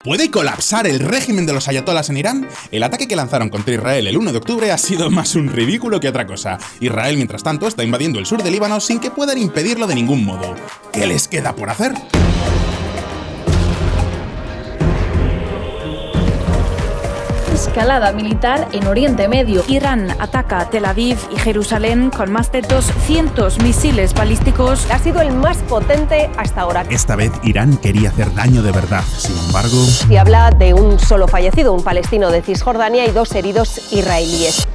¿Puede colapsar el régimen de los ayatolás en Irán? El ataque que lanzaron contra Israel el 1 de octubre ha sido más un ridículo que otra cosa. Israel, mientras tanto, está invadiendo el sur del Líbano sin que puedan impedirlo de ningún modo. ¿Qué les queda por hacer? Escalada militar en Oriente Medio. Irán ataca Tel Aviv y Jerusalén con más de 200 misiles balísticos. Ha sido el más potente hasta ahora. Esta vez Irán quería hacer daño de verdad. Sin embargo... Se habla de un solo fallecido, un palestino de Cisjordania, y 2 heridos israelíes.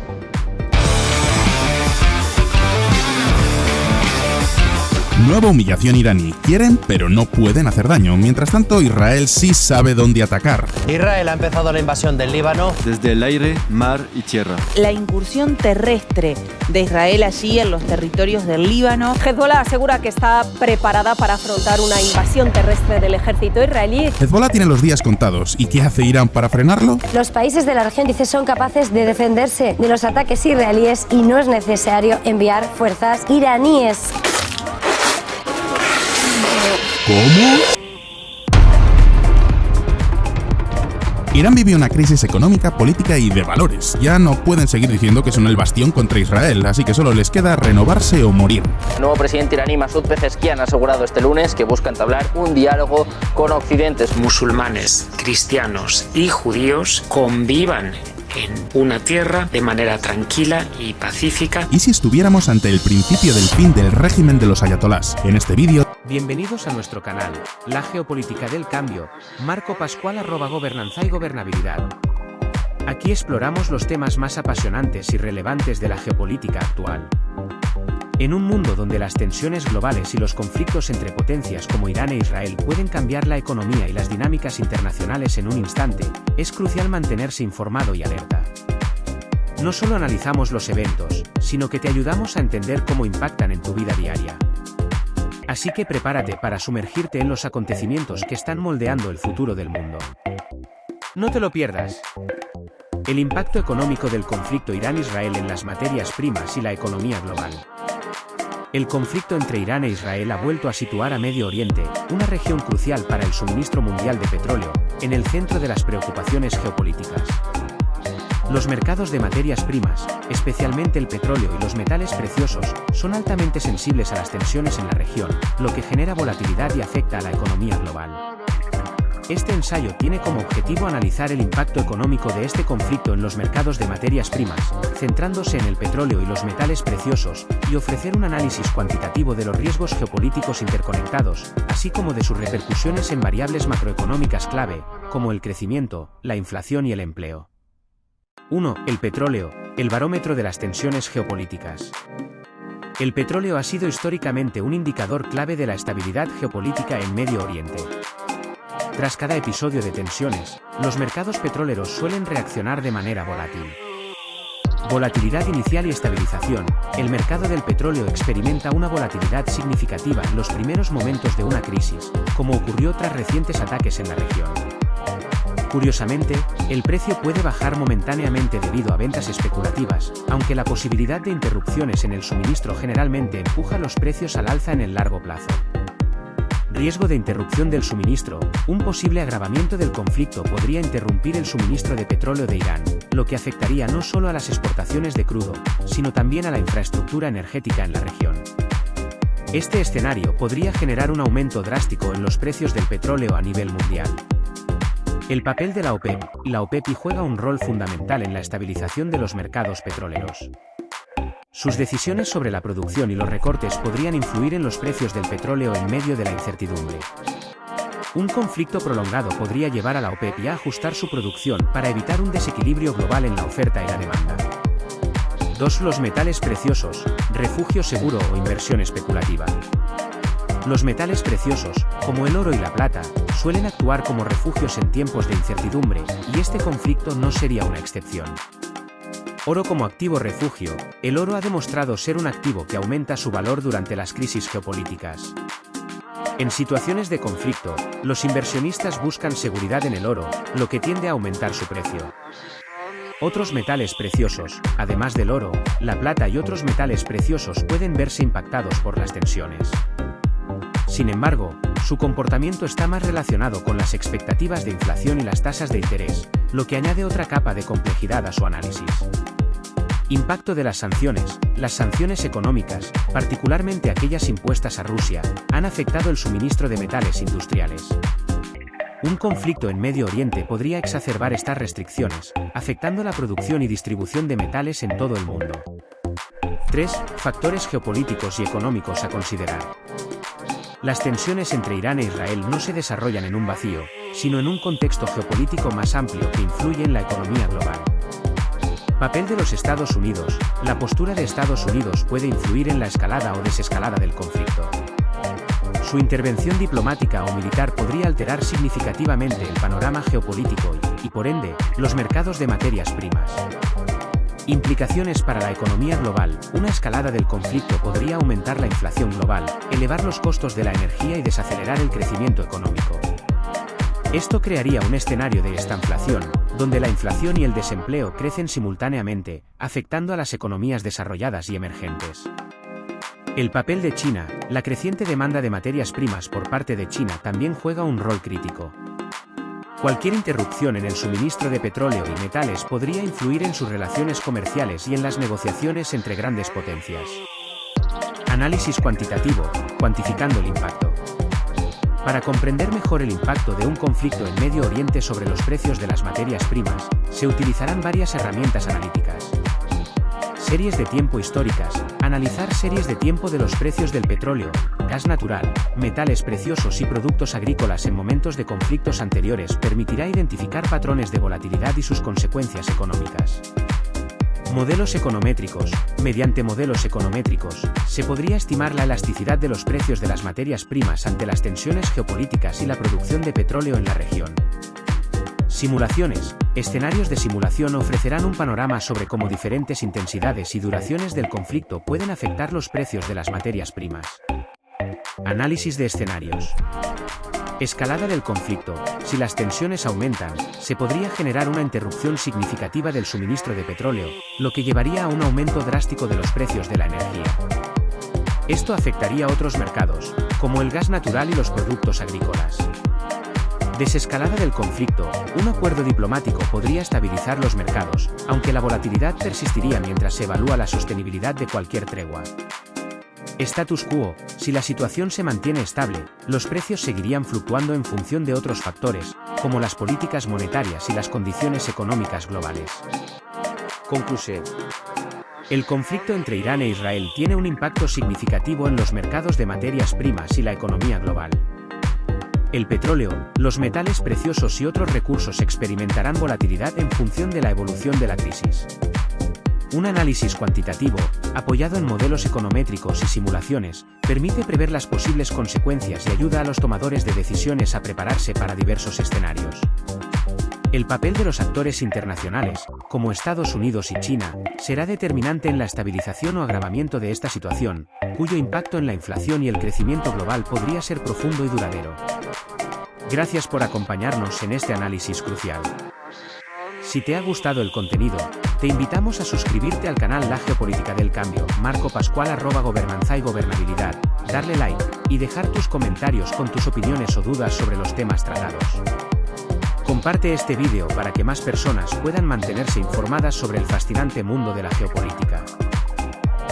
Nueva humillación iraní. Quieren, pero no pueden hacer daño. Mientras tanto, Israel sí sabe dónde atacar. Israel ha empezado la invasión del Líbano desde el aire, mar y tierra. La incursión terrestre de Israel allí en los territorios del Líbano. Hezbollah asegura que está preparada para afrontar una invasión terrestre del ejército israelí. Hezbollah tiene los días contados. ¿Y qué hace Irán para frenarlo? Los países de la región, dice, son capaces de defenderse de los ataques israelíes y no es necesario enviar fuerzas iraníes. ¿Cómo? Irán vive una crisis económica, política y de valores. Ya no pueden seguir diciendo que son el bastión contra Israel, así que solo les queda renovarse o morir. El nuevo presidente iraní Masoud Pezeshkian ha asegurado este lunes que busca entablar un diálogo con Occidente. Musulmanes, cristianos y judíos convivan en una tierra de manera tranquila y pacífica. ¿Y si estuviéramos ante el principio del fin del régimen de los ayatolás? En este vídeo... Bienvenidos a nuestro canal, La Geopolítica del Cambio, Marco Pascual @gobernanza y gobernabilidad. Aquí exploramos los temas más apasionantes y relevantes de la geopolítica actual. En un mundo donde las tensiones globales y los conflictos entre potencias como Irán e Israel pueden cambiar la economía y las dinámicas internacionales en un instante, es crucial mantenerse informado y alerta. No solo analizamos los eventos, sino que te ayudamos a entender cómo impactan en tu vida diaria. Así que prepárate para sumergirte en los acontecimientos que están moldeando el futuro del mundo. No te lo pierdas. El impacto económico del conflicto Irán-Israel en las materias primas y la economía global. El conflicto entre Irán e Israel ha vuelto a situar a Medio Oriente, una región crucial para el suministro mundial de petróleo, en el centro de las preocupaciones geopolíticas. Los mercados de materias primas, especialmente el petróleo y los metales preciosos, son altamente sensibles a las tensiones en la región, lo que genera volatilidad y afecta a la economía global. Este ensayo tiene como objetivo analizar el impacto económico de este conflicto en los mercados de materias primas, centrándose en el petróleo y los metales preciosos, y ofrecer un análisis cuantitativo de los riesgos geopolíticos interconectados, así como de sus repercusiones en variables macroeconómicas clave, como el crecimiento, la inflación y el empleo. 1. El petróleo, el barómetro de las tensiones geopolíticas. El petróleo ha sido históricamente un indicador clave de la estabilidad geopolítica en Medio Oriente. Tras cada episodio de tensiones, los mercados petroleros suelen reaccionar de manera volátil. Volatilidad inicial y estabilización. El mercado del petróleo experimenta una volatilidad significativa en los primeros momentos de una crisis, como ocurrió tras recientes ataques en la región. Curiosamente, el precio puede bajar momentáneamente debido a ventas especulativas, aunque la posibilidad de interrupciones en el suministro generalmente empuja los precios al alza en el largo plazo. Riesgo de interrupción del suministro. Un posible agravamiento del conflicto podría interrumpir el suministro de petróleo de Irán, lo que afectaría no solo a las exportaciones de crudo, sino también a la infraestructura energética en la región. Este escenario podría generar un aumento drástico en los precios del petróleo a nivel mundial. El papel de la OPEP. La OPEP juega un rol fundamental en la estabilización de los mercados petroleros. Sus decisiones sobre la producción y los recortes podrían influir en los precios del petróleo en medio de la incertidumbre. Un conflicto prolongado podría llevar a la OPEP a ajustar su producción para evitar un desequilibrio global en la oferta y la demanda. 2. Los metales preciosos, refugio seguro o inversión especulativa. Los metales preciosos, como el oro y la plata, suelen actuar como refugios en tiempos de incertidumbre, y este conflicto no sería una excepción. Oro como activo refugio. El oro ha demostrado ser un activo que aumenta su valor durante las crisis geopolíticas. En situaciones de conflicto, los inversionistas buscan seguridad en el oro, lo que tiende a aumentar su precio. Otros metales preciosos, además del oro, la plata y otros metales preciosos pueden verse impactados por las tensiones. Sin embargo, su comportamiento está más relacionado con las expectativas de inflación y las tasas de interés, lo que añade otra capa de complejidad a su análisis. Impacto de las sanciones. Las sanciones económicas, particularmente aquellas impuestas a Rusia, han afectado el suministro de metales industriales. Un conflicto en Medio Oriente podría exacerbar estas restricciones, afectando la producción y distribución de metales en todo el mundo. 3. Factores geopolíticos y económicos a considerar. Las tensiones entre Irán e Israel no se desarrollan en un vacío, sino en un contexto geopolítico más amplio que influye en la economía global. Papel de los Estados Unidos. La postura de Estados Unidos puede influir en la escalada o desescalada del conflicto. Su intervención diplomática o militar podría alterar significativamente el panorama geopolítico y, por ende, los mercados de materias primas. Implicaciones para la economía global. Una escalada del conflicto podría aumentar la inflación global, elevar los costos de la energía y desacelerar el crecimiento económico. Esto crearía un escenario de estanflación, donde la inflación y el desempleo crecen simultáneamente, afectando a las economías desarrolladas y emergentes. El papel de China. La creciente demanda de materias primas por parte de China también juega un rol crítico. Cualquier interrupción en el suministro de petróleo y metales podría influir en sus relaciones comerciales y en las negociaciones entre grandes potencias. Análisis cuantitativo, cuantificando el impacto. Para comprender mejor el impacto de un conflicto en Medio Oriente sobre los precios de las materias primas, se utilizarán varias herramientas analíticas. Series de tiempo históricas. Analizar series de tiempo de los precios del petróleo, gas natural, metales preciosos y productos agrícolas en momentos de conflictos anteriores permitirá identificar patrones de volatilidad y sus consecuencias económicas. Modelos econométricos. Mediante modelos econométricos, se podría estimar la elasticidad de los precios de las materias primas ante las tensiones geopolíticas y la producción de petróleo en la región. Simulaciones. Escenarios de simulación ofrecerán un panorama sobre cómo diferentes intensidades y duraciones del conflicto pueden afectar los precios de las materias primas. Análisis de escenarios. Escalada del conflicto. Si las tensiones aumentan, se podría generar una interrupción significativa del suministro de petróleo, lo que llevaría a un aumento drástico de los precios de la energía. Esto afectaría a otros mercados, como el gas natural y los productos agrícolas. Desescalada del conflicto. Un acuerdo diplomático podría estabilizar los mercados, aunque la volatilidad persistiría mientras se evalúa la sostenibilidad de cualquier tregua. Status quo. Si la situación se mantiene estable, los precios seguirían fluctuando en función de otros factores, como las políticas monetarias y las condiciones económicas globales. Conclusión. El conflicto entre Irán e Israel tiene un impacto significativo en los mercados de materias primas y la economía global. El petróleo, los metales preciosos y otros recursos experimentarán volatilidad en función de la evolución de la crisis. Un análisis cuantitativo, apoyado en modelos econométricos y simulaciones, permite prever las posibles consecuencias y ayuda a los tomadores de decisiones a prepararse para diversos escenarios. El papel de los actores internacionales, como Estados Unidos y China, será determinante en la estabilización o agravamiento de esta situación, cuyo impacto en la inflación y el crecimiento global podría ser profundo y duradero. Gracias por acompañarnos en este análisis crucial. Si te ha gustado el contenido, te invitamos a suscribirte al canal La Geopolítica del Cambio, Marco Pascual @Gobernanza y Gobernabilidad, darle like, y dejar tus comentarios con tus opiniones o dudas sobre los temas tratados. Comparte este vídeo para que más personas puedan mantenerse informadas sobre el fascinante mundo de la geopolítica.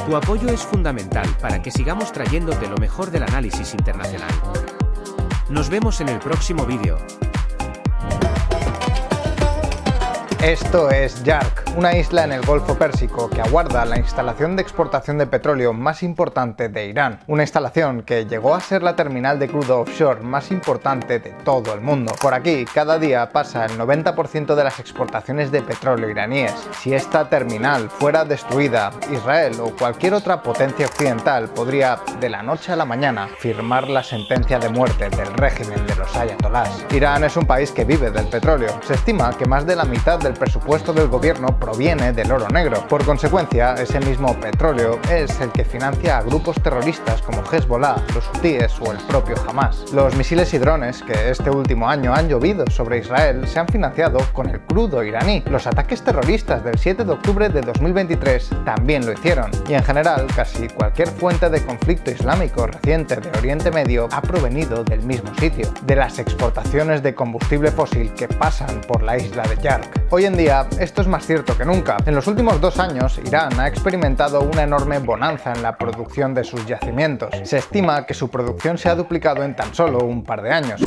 Tu apoyo es fundamental para que sigamos trayéndote lo mejor del análisis internacional. Nos vemos en el próximo vídeo. Esto es Yark, una isla en el Golfo Pérsico que aguarda la instalación de exportación de petróleo más importante de Irán. Una instalación que llegó a ser la terminal de crudo offshore más importante de todo el mundo. Por aquí, cada día pasa el 90% de las exportaciones de petróleo iraníes. Si esta terminal fuera destruida, Israel o cualquier otra potencia occidental podría, de la noche a la mañana, firmar la sentencia de muerte del régimen de los ayatolás. Irán es un país que vive del petróleo. Se estima que más de la mitad del del presupuesto del gobierno proviene del oro negro. Por consecuencia, ese mismo petróleo es el que financia a grupos terroristas como Hezbollah, los hutíes o el propio Hamas. Los misiles y drones que este último año han llovido sobre Israel se han financiado con el crudo iraní. Los ataques terroristas del 7 de octubre de 2023 también lo hicieron. Y en general, casi cualquier fuente de conflicto islámico reciente de Oriente Medio ha provenido del mismo sitio, de las exportaciones de combustible fósil que pasan por la isla de Yark. Hoy en día, esto es más cierto que nunca. En los últimos 2 años, Irán ha experimentado una enorme bonanza en la producción de sus yacimientos. Se estima que su producción se ha duplicado en tan solo un par de años.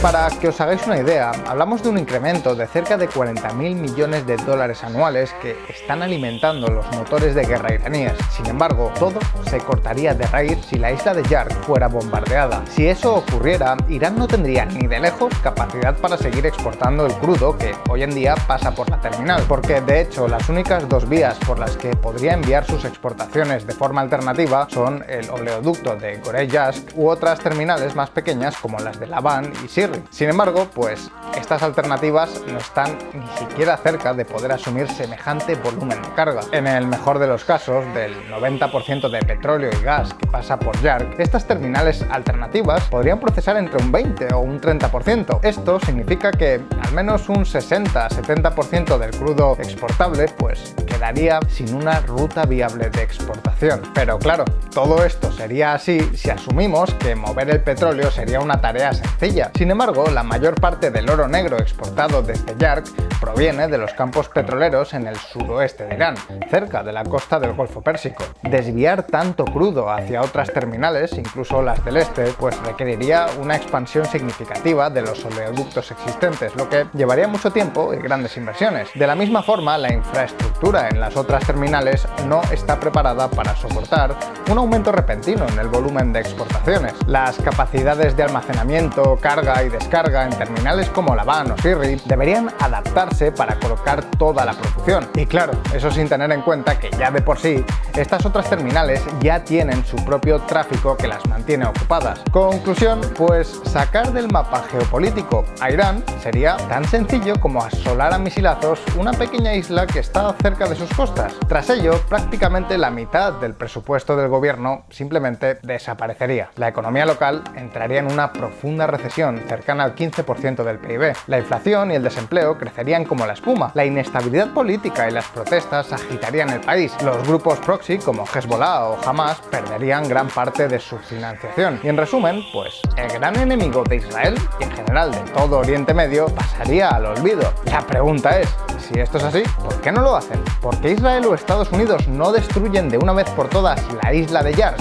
Para que os hagáis una idea, hablamos de un incremento de cerca de 40.000 millones de dólares anuales que están alimentando los motores de guerra iraníes. Sin embargo, todo se cortaría de raíz si la isla de Yark fuera bombardeada. Si eso ocurriera, Irán no tendría ni de lejos capacidad para seguir exportando el crudo que hoy en día pasa por la terminal, porque de hecho las únicas 2 vías por las que podría enviar sus exportaciones de forma alternativa son el oleoducto de Gorey-Yazd u otras terminales más pequeñas como las de Labán y Sirri. Sin embargo, pues estas alternativas no están ni siquiera cerca de poder asumir semejante volumen de carga. En el mejor de los casos, del 90% de petróleo y gas que pasa por Yark, estas terminales alternativas podrían procesar entre un 20 o un 30%. Esto significa que al menos un 60-70% del crudo exportable pues quedaría sin una ruta viable de exportación. Pero claro, todo esto sería así si asumimos que mover el petróleo sería una tarea sencilla. Sin embargo, la mayor parte del oro negro exportado desde Yark proviene de los campos petroleros en el suroeste de Irán, cerca de la costa del Golfo Pérsico. Desviar tanto crudo hacia otras terminales, incluso las del este, pues requeriría una expansión significativa de los oleoductos existentes, lo que llevaría mucho tiempo y grandes inversiones. De la misma forma, la infraestructura en las otras terminales no está preparada para soportar un aumento repentino en el volumen de exportaciones. Las capacidades de almacenamiento, carga y descarga en terminales como Labán o Sirri deberían adaptarse para colocar toda la producción. Y claro, eso sin tener en cuenta que ya de por sí estas otras terminales ya tienen su propio tráfico que las mantiene ocupadas. Conclusión, pues sacar del mapa geopolítico a Irán sería tan sencillo como asolar a misilazos una pequeña isla que está cerca de sus costas. Tras ello, prácticamente la mitad del presupuesto del gobierno simplemente desaparecería. La economía local entraría en una profunda recesión cercana al 15% del PIB. La inflación y el desempleo crecerían como la espuma. La inestabilidad política y las protestas agitarían el país. Los grupos proxy como Hezbollah o Hamas perderían gran parte de su financiación. Y en resumen, pues el gran enemigo de Israel y en general de todo Oriente Medio pasaría al olvido. La pregunta es, si esto es así, ¿por qué no lo hacen? ¿Por qué Israel o Estados Unidos no destruyen de una vez por todas la isla de Yark?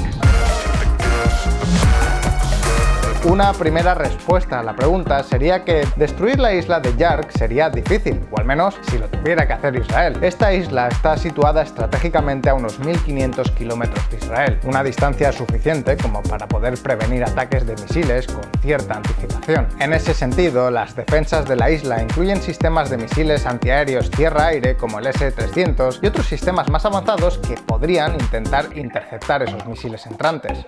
Una primera respuesta a la pregunta sería que destruir la isla de Yark sería difícil, o al menos si lo tuviera que hacer Israel. Esta isla está situada estratégicamente a unos 1.500 kilómetros de Israel, una distancia suficiente como para poder prevenir ataques de misiles con cierta anticipación. En ese sentido, las defensas de la isla incluyen sistemas de misiles antiaéreos tierra-aire como el S-300 y otros sistemas más avanzados que podrían intentar interceptar esos misiles entrantes.